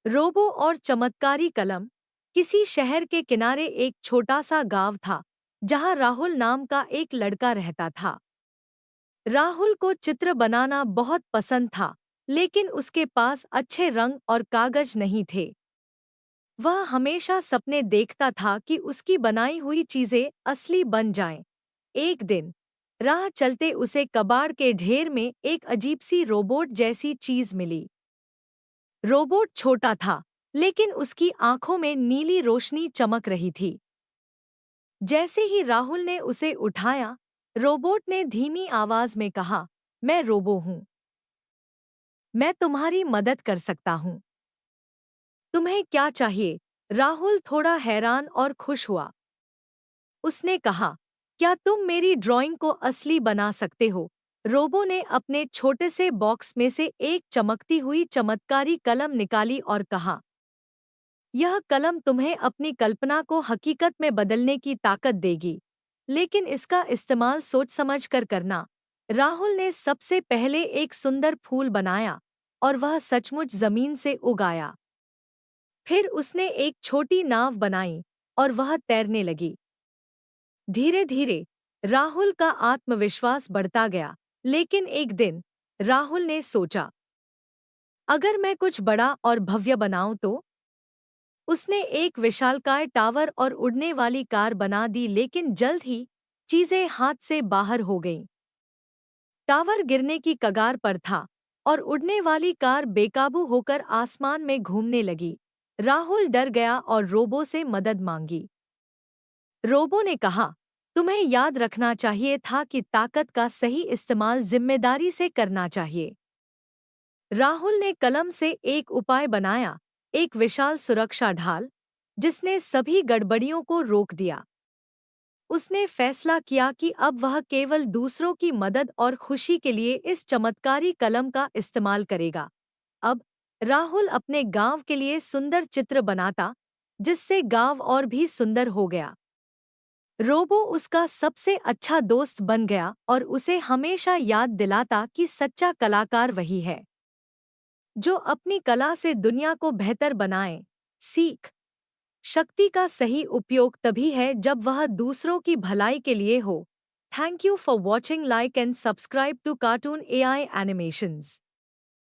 Robo और चमत्कारी कलम। किसी शहर के किनारे एक छोटा सा गांव था जहां राहुल नाम का एक लड़का रहता था। राहुल को चित्र बनाना बहुत पसंद था, लेकिन उसके पास अच्छे रंग और कागज नहीं थे। वह हमेशा सपने देखता था कि उसकी बनाई हुई चीजें असली बन जाएं। एक दिन राह चलते उसे कबाड़ के ढेर में एक अजीब सी रोबोट जैसी चीज मिली। रोबोट छोटा था, लेकिन उसकी आंखों में नीली रोशनी चमक रही थी। जैसे ही राहुल ने उसे उठाया, रोबोट ने धीमी आवाज में कहा, मैं रोबो हूँ। मैं तुम्हारी मदद कर सकता हूँ। तुम्हें क्या चाहिए? राहुल थोड़ा हैरान और खुश हुआ। उसने कहा, क्या तुम मेरी ड्राइंग को असली बना सकते हो? रोबो ने अपने छोटे से बॉक्स में से एक चमकती हुई चमत्कारी कलम निकाली और कहा, यह कलम तुम्हें अपनी कल्पना को हकीकत में बदलने की ताकत देगी, लेकिन इसका इस्तेमाल सोच समझ कर करना। राहुल ने सबसे पहले एक सुंदर फूल बनाया और वह सचमुच जमीन से उग आया। फिर उसने एक छोटी नाव बनाई और वह तैरने लगी। धीरे धीरे राहुल का आत्मविश्वास बढ़ता गया, लेकिन एक दिन राहुल ने सोचा, अगर मैं कुछ बड़ा और भव्य बनाऊं तो? उसने एक विशालकाय टावर और उड़ने वाली कार बना दी, लेकिन जल्द ही चीजें हाथ से बाहर हो गईं। टावर गिरने की कगार पर था और उड़ने वाली कार बेकाबू होकर आसमान में घूमने लगी। राहुल डर गया और रोबो से मदद मांगी। रोबो ने कहा, तुम्हें याद रखना चाहिए था कि ताकत का सही इस्तेमाल जिम्मेदारी से करना चाहिए। राहुल ने कलम से एक उपाय बनाया, एक विशाल सुरक्षा ढाल, जिसने सभी गड़बड़ियों को रोक दिया। उसने फैसला किया कि अब वह केवल दूसरों की मदद और खुशी के लिए इस चमत्कारी कलम का इस्तेमाल करेगा। अब राहुल अपने गांव के लिए सुंदर चित्र बनाता, जिससे गांव और भी सुंदर हो गया। रोबो उसका सबसे अच्छा दोस्त बन गया और उसे हमेशा याद दिलाता कि सच्चा कलाकार वही है जो अपनी कला से दुनिया को बेहतर बनाए। सीख। शक्ति का सही उपयोग तभी है जब वह दूसरों की भलाई के लिए हो। Thank you for watching, like and subscribe to cartoon AI animations.